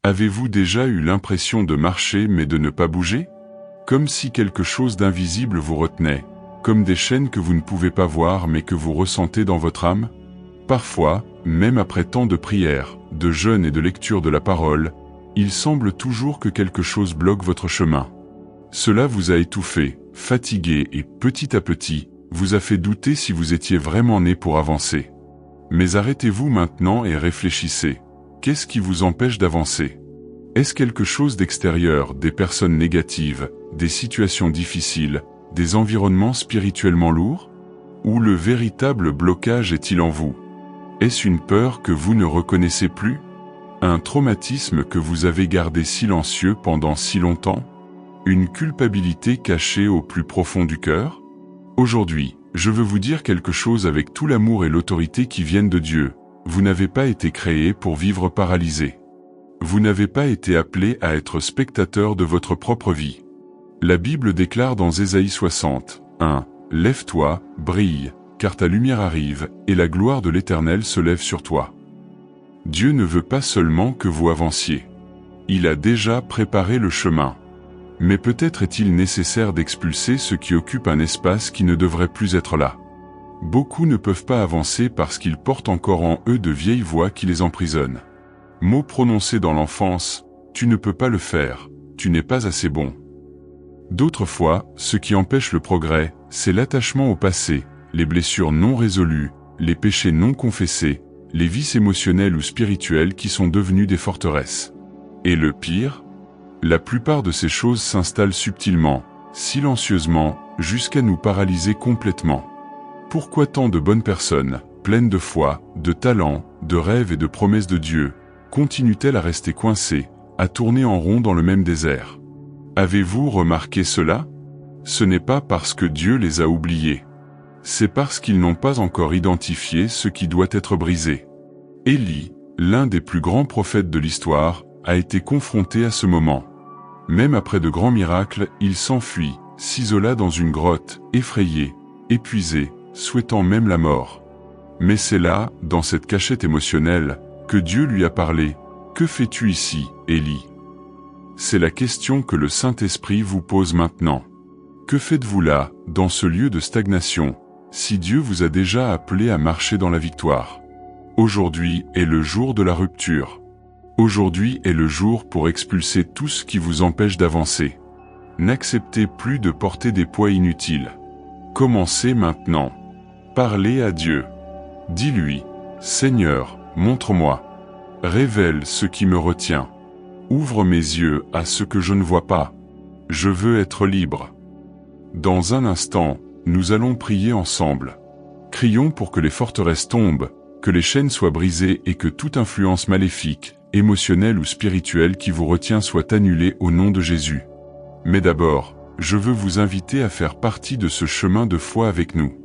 Avez-vous déjà eu l'impression de marcher mais de ne pas bouger? Comme si quelque chose d'invisible vous retenait, comme des chaînes que vous ne pouvez pas voir mais que vous ressentez dans votre âme? Parfois, même après tant de prières, de jeûnes et de lecture de la parole, il semble toujours que quelque chose bloque votre chemin. Cela vous a étouffé, fatigué et, petit à petit, vous a fait douter si vous étiez vraiment né pour avancer. Mais arrêtez-vous maintenant et réfléchissez. Qu'est-ce qui vous empêche d'avancer? Est-ce quelque chose d'extérieur, des personnes négatives, des situations difficiles, des environnements spirituellement lourds? Ou le véritable blocage est-il en vous? Est-ce une peur que vous ne reconnaissez plus? Un traumatisme que vous avez gardé silencieux pendant si longtemps? Une culpabilité cachée au plus profond du cœur? Aujourd'hui, je veux vous dire quelque chose avec tout l'amour et l'autorité qui viennent de Dieu. Vous n'avez pas été créé pour vivre paralysé. Vous n'avez pas été appelé à être spectateur de votre propre vie. La Bible déclare dans Ésaïe 60, 1, « Lève-toi, brille, car ta lumière arrive, et la gloire de l'Éternel se lève sur toi. » Dieu ne veut pas seulement que vous avanciez. Il a déjà préparé le chemin. Mais peut-être est-il nécessaire d'expulser ce qui occupe un espace qui ne devrait plus être là. Beaucoup ne peuvent pas avancer parce qu'ils portent encore en eux de vieilles voix qui les emprisonnent. Mots prononcés dans l'enfance, « Tu ne peux pas le faire, tu n'es pas assez bon ». D'autres fois, ce qui empêche le progrès, c'est l'attachement au passé, les blessures non résolues, les péchés non confessés, les vices émotionnels ou spirituels qui sont devenus des forteresses. Et le pire, la plupart de ces choses s'installent subtilement, silencieusement, jusqu'à nous paralyser complètement. Pourquoi tant de bonnes personnes, pleines de foi, de talent, de rêves et de promesses de Dieu, continuent-elles à rester coincées, à tourner en rond dans le même désert? Avez-vous remarqué cela? Ce n'est pas parce que Dieu les a oubliés. C'est parce qu'ils n'ont pas encore identifié ce qui doit être brisé. Élie, l'un des plus grands prophètes de l'histoire, a été confronté à ce moment. Même après de grands miracles, il s'enfuit, s'isola dans une grotte, effrayé, épuisé, souhaitant même la mort. Mais c'est là, dans cette cachette émotionnelle, que Dieu lui a parlé. « Que fais-tu ici, Élie ?» C'est la question que le Saint-Esprit vous pose maintenant. Que faites-vous là, dans ce lieu de stagnation, si Dieu vous a déjà appelé à marcher dans la victoire? Aujourd'hui est le jour de la rupture. Aujourd'hui est le jour pour expulser tout ce qui vous empêche d'avancer. N'acceptez plus de porter des poids inutiles. Commencez maintenant. Parlez à Dieu. Dis-lui, « Seigneur, montre-moi. Révèle ce qui me retient. Ouvre mes yeux à ce que je ne vois pas. Je veux être libre. » Dans un instant, nous allons prier ensemble. Crions pour que les forteresses tombent, que les chaînes soient brisées et que toute influence maléfique, émotionnelle ou spirituelle qui vous retient soit annulée au nom de Jésus. Mais d'abord, je veux vous inviter à faire partie de ce chemin de foi avec nous.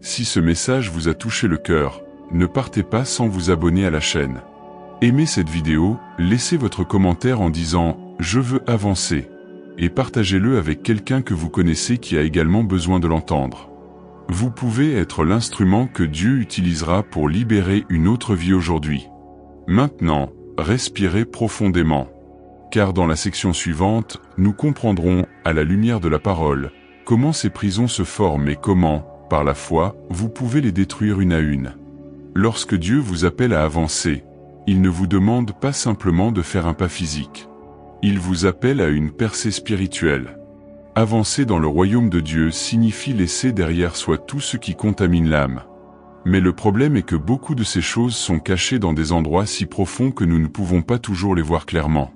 Si ce message vous a touché le cœur, ne partez pas sans vous abonner à la chaîne. Aimez cette vidéo, laissez votre commentaire en disant « Je veux avancer » et partagez-le avec quelqu'un que vous connaissez qui a également besoin de l'entendre. Vous pouvez être l'instrument que Dieu utilisera pour libérer une autre vie aujourd'hui. Maintenant, respirez profondément. Car dans la section suivante, nous comprendrons, à la lumière de la parole, comment ces prisons se forment et comment, par la foi, vous pouvez les détruire une à une. Lorsque Dieu vous appelle à avancer, il ne vous demande pas simplement de faire un pas physique. Il vous appelle à une percée spirituelle. Avancer dans le royaume de Dieu signifie laisser derrière soi tout ce qui contamine l'âme. Mais le problème est que beaucoup de ces choses sont cachées dans des endroits si profonds que nous ne pouvons pas toujours les voir clairement.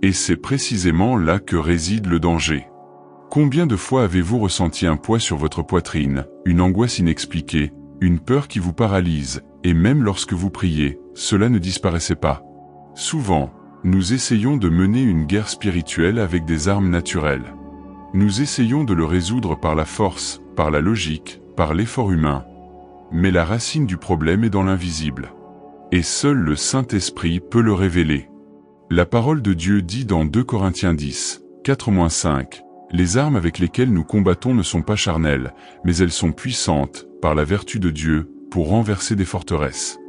Et c'est précisément là que réside le danger. Combien de fois avez-vous ressenti un poids sur votre poitrine, une angoisse inexpliquée, une peur qui vous paralyse, et même lorsque vous priez, cela ne disparaissait pas? Souvent, nous essayons de mener une guerre spirituelle avec des armes naturelles. Nous essayons de le résoudre par la force, par la logique, par l'effort humain. Mais la racine du problème est dans l'invisible. Et seul le Saint-Esprit peut le révéler. La parole de Dieu dit dans 2 Corinthiens 10, 4-5, « Les armes avec lesquelles nous combattons ne sont pas charnelles, mais elles sont puissantes, par la vertu de Dieu, pour renverser des forteresses. »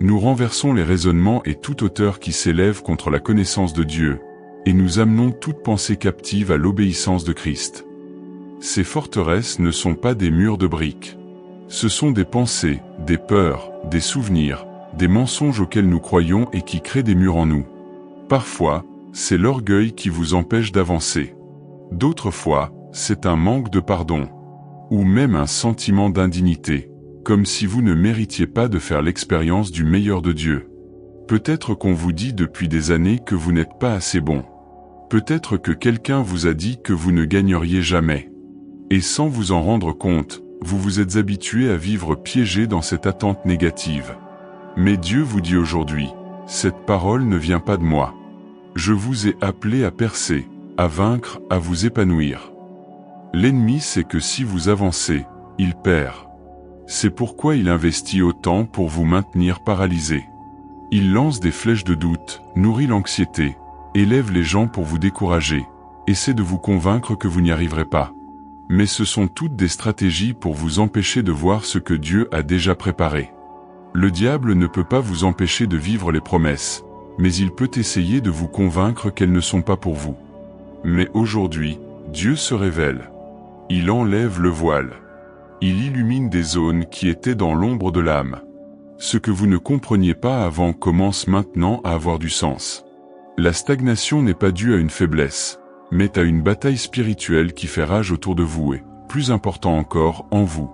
Nous renversons les raisonnements et toute hauteur qui s'élève contre la connaissance de Dieu, et nous amenons toute pensée captive à l'obéissance de Christ. Ces forteresses ne sont pas des murs de briques. Ce sont des pensées, des peurs, des souvenirs, des mensonges auxquels nous croyons et qui créent des murs en nous. Parfois, c'est l'orgueil qui vous empêche d'avancer. D'autres fois, c'est un manque de pardon, ou même un sentiment d'indignité, comme si vous ne méritiez pas de faire l'expérience du meilleur de Dieu. Peut-être qu'on vous dit depuis des années que vous n'êtes pas assez bon. Peut-être que quelqu'un vous a dit que vous ne gagneriez jamais. Et sans vous en rendre compte, vous vous êtes habitué à vivre piégé dans cette attente négative. Mais Dieu vous dit aujourd'hui, cette parole ne vient pas de moi. Je vous ai appelé à percer, à vaincre, à vous épanouir. L'ennemi sait que si vous avancez, il perd. C'est pourquoi il investit autant pour vous maintenir paralysé. Il lance des flèches de doute, nourrit l'anxiété, élève les gens pour vous décourager, essaie de vous convaincre que vous n'y arriverez pas. Mais ce sont toutes des stratégies pour vous empêcher de voir ce que Dieu a déjà préparé. Le diable ne peut pas vous empêcher de vivre les promesses, mais il peut essayer de vous convaincre qu'elles ne sont pas pour vous. Mais aujourd'hui, Dieu se révèle. Il enlève le voile. Il illumine des zones qui étaient dans l'ombre de l'âme. Ce que vous ne compreniez pas avant commence maintenant à avoir du sens. La stagnation n'est pas due à une faiblesse, mais à une bataille spirituelle qui fait rage autour de vous et, plus important encore, en vous.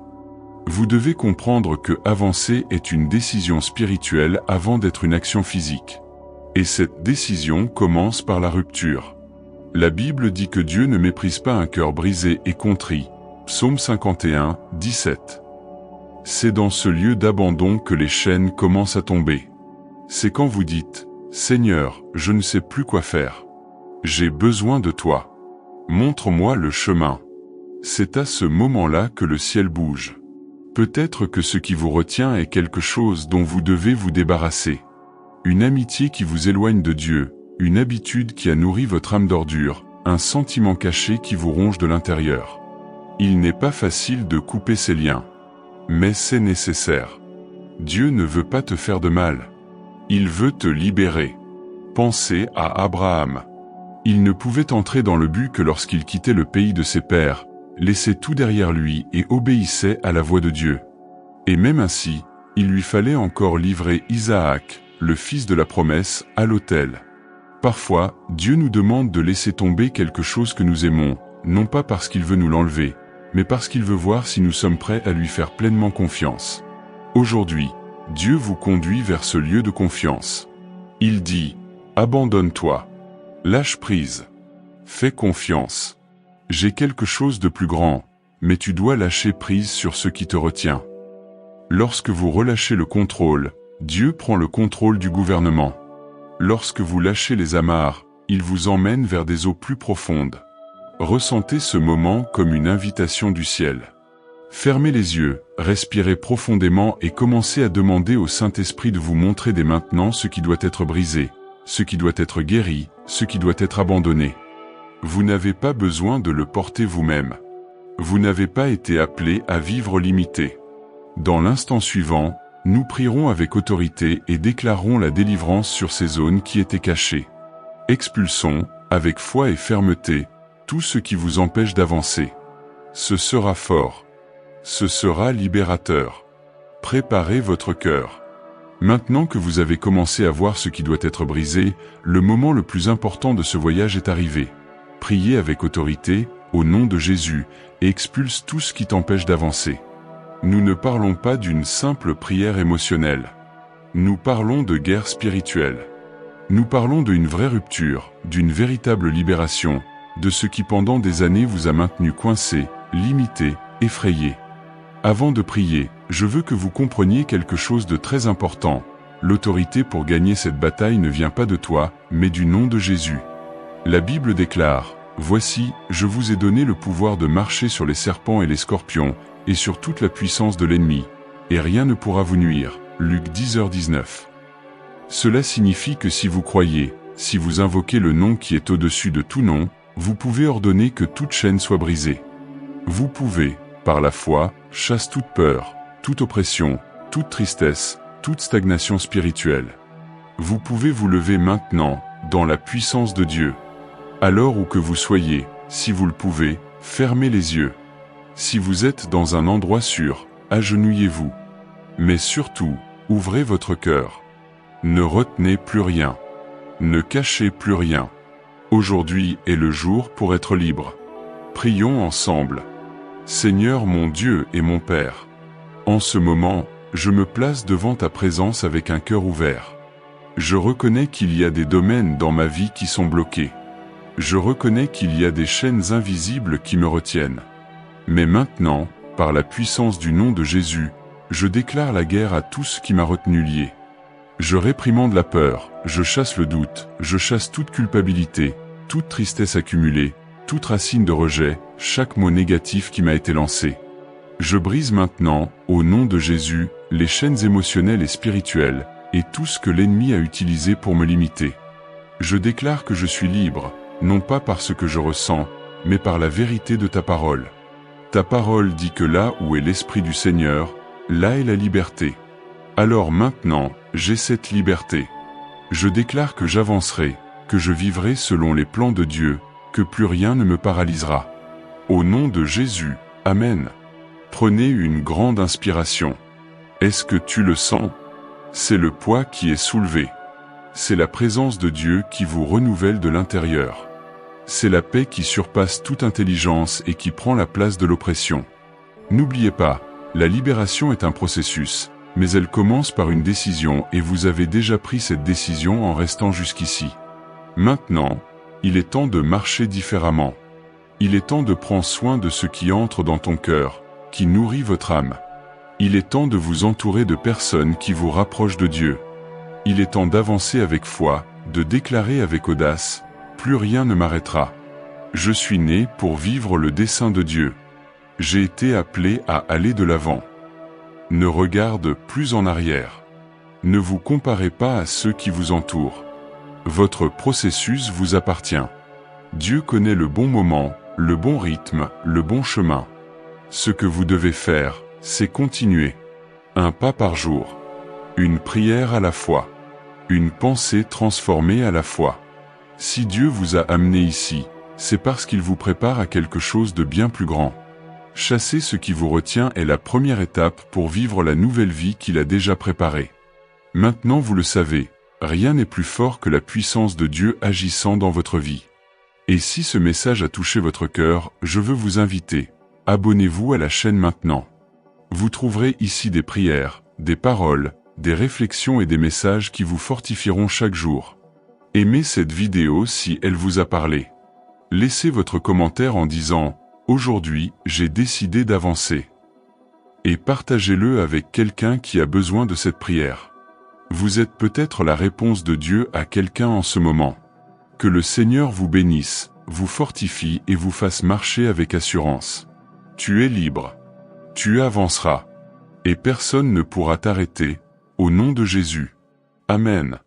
Vous devez comprendre que avancer est une décision spirituelle avant d'être une action physique. Et cette décision commence par la rupture. La Bible dit que Dieu ne méprise pas un cœur brisé et contrit. Psaume 51, 17. C'est dans ce lieu d'abandon que les chaînes commencent à tomber. C'est quand vous dites « Seigneur, je ne sais plus quoi faire. J'ai besoin de toi. Montre-moi le chemin. » C'est à ce moment-là que le ciel bouge. Peut-être que ce qui vous retient est quelque chose dont vous devez vous débarrasser. Une amitié qui vous éloigne de Dieu, une habitude qui a nourri votre âme d'ordure, un sentiment caché qui vous ronge de l'intérieur. Il n'est pas facile de couper ces liens. Mais c'est nécessaire. Dieu ne veut pas te faire de mal. Il veut te libérer. Pensez à Abraham. Il ne pouvait entrer dans le but que lorsqu'il quittait le pays de ses pères, laissait tout derrière lui et obéissait à la voix de Dieu. Et même ainsi, il lui fallait encore livrer Isaac, le fils de la promesse, à l'autel. Parfois, Dieu nous demande de laisser tomber quelque chose que nous aimons, non pas parce qu'il veut nous l'enlever, mais parce qu'il veut voir si nous sommes prêts à lui faire pleinement confiance. Aujourd'hui, Dieu vous conduit vers ce lieu de confiance. Il dit, « Abandonne-toi. Lâche prise. Fais confiance. J'ai quelque chose de plus grand, mais tu dois lâcher prise sur ce qui te retient. » Lorsque vous relâchez le contrôle, Dieu prend le contrôle du gouvernement. Lorsque vous lâchez les amarres, il vous emmène vers des eaux plus profondes. Ressentez ce moment comme une invitation du ciel. Fermez les yeux, respirez profondément et commencez à demander au Saint-Esprit de vous montrer dès maintenant ce qui doit être brisé, ce qui doit être guéri, ce qui doit être abandonné. Vous n'avez pas besoin de le porter vous-même. Vous n'avez pas été appelé à vivre limité. Dans l'instant suivant, nous prierons avec autorité et déclarerons la délivrance sur ces zones qui étaient cachées. Expulsons, avec foi et fermeté, tout ce qui vous empêche d'avancer. Ce sera fort. Ce sera libérateur. Préparez votre cœur. Maintenant que vous avez commencé à voir ce qui doit être brisé, le moment le plus important de ce voyage est arrivé. Priez avec autorité, au nom de Jésus, et expulse tout ce qui t'empêche d'avancer. Nous ne parlons pas d'une simple prière émotionnelle. Nous parlons de guerre spirituelle. Nous parlons d'une vraie rupture, d'une véritable libération, de ce qui pendant des années vous a maintenu coincé, limité, effrayé. Avant de prier, je veux que vous compreniez quelque chose de très important. L'autorité pour gagner cette bataille ne vient pas de toi, mais du nom de Jésus. La Bible déclare, « Voici, je vous ai donné le pouvoir de marcher sur les serpents et les scorpions, et sur toute la puissance de l'ennemi, et rien ne pourra vous nuire. » Luc 10h19. Cela signifie que si vous croyez, si vous invoquez le nom qui est au-dessus de tout nom, vous pouvez ordonner que toute chaîne soit brisée. Vous pouvez, par la foi, chasser toute peur, toute oppression, toute tristesse, toute stagnation spirituelle. Vous pouvez vous lever maintenant, dans la puissance de Dieu. Alors où que vous soyez, si vous le pouvez, fermez les yeux. Si vous êtes dans un endroit sûr, agenouillez-vous. Mais surtout, ouvrez votre cœur. Ne retenez plus rien. Ne cachez plus rien. Aujourd'hui est le jour pour être libre. Prions ensemble. Seigneur mon Dieu et mon Père, en ce moment, je me place devant ta présence avec un cœur ouvert. Je reconnais qu'il y a des domaines dans ma vie qui sont bloqués. Je reconnais qu'il y a des chaînes invisibles qui me retiennent. Mais maintenant, par la puissance du nom de Jésus, je déclare la guerre à tout ce qui m'a retenu lié. Je réprimande la peur, je chasse le doute, je chasse toute culpabilité, toute tristesse accumulée, toute racine de rejet, chaque mot négatif qui m'a été lancé. Je brise maintenant, au nom de Jésus, les chaînes émotionnelles et spirituelles, et tout ce que l'ennemi a utilisé pour me limiter. Je déclare que je suis libre, non pas par ce que je ressens, mais par la vérité de ta parole. Ta parole dit que là où est l'Esprit du Seigneur, là est la liberté. Alors maintenant, j'ai cette liberté. Je déclare que j'avancerai, que je vivrai selon les plans de Dieu, que plus rien ne me paralysera. Au nom de Jésus, Amen. Prenez une grande inspiration. Est-ce que tu le sens? C'est le poids qui est soulevé. C'est la présence de Dieu qui vous renouvelle de l'intérieur. C'est la paix qui surpasse toute intelligence et qui prend la place de l'oppression. N'oubliez pas, la libération est un processus, mais elle commence par une décision et vous avez déjà pris cette décision en restant jusqu'ici. Maintenant, il est temps de marcher différemment. Il est temps de prendre soin de ce qui entre dans ton cœur, qui nourrit votre âme. Il est temps de vous entourer de personnes qui vous rapprochent de Dieu. Il est temps d'avancer avec foi, de déclarer avec audace, plus rien ne m'arrêtera. Je suis né pour vivre le dessein de Dieu. J'ai été appelé à aller de l'avant. Ne regarde plus en arrière. Ne vous comparez pas à ceux qui vous entourent. Votre processus vous appartient. Dieu connaît le bon moment, le bon rythme, le bon chemin. Ce que vous devez faire, c'est continuer. Un pas par jour. Une prière à la fois. Une pensée transformée à la fois. Si Dieu vous a amené ici, c'est parce qu'il vous prépare à quelque chose de bien plus grand. Chasser ce qui vous retient est la première étape pour vivre la nouvelle vie qu'il a déjà préparée. Maintenant vous le savez, rien n'est plus fort que la puissance de Dieu agissant dans votre vie. Et si ce message a touché votre cœur, je veux vous inviter. Abonnez-vous à la chaîne maintenant. Vous trouverez ici des prières, des paroles, des réflexions et des messages qui vous fortifieront chaque jour. Aimez cette vidéo si elle vous a parlé. Laissez votre commentaire en disant « Aujourd'hui, j'ai décidé d'avancer » et partagez-le avec quelqu'un qui a besoin de cette prière. Vous êtes peut-être la réponse de Dieu à quelqu'un en ce moment. Que le Seigneur vous bénisse, vous fortifie et vous fasse marcher avec assurance. Tu es libre. Tu avanceras. Et personne ne pourra t'arrêter, au nom de Jésus. Amen.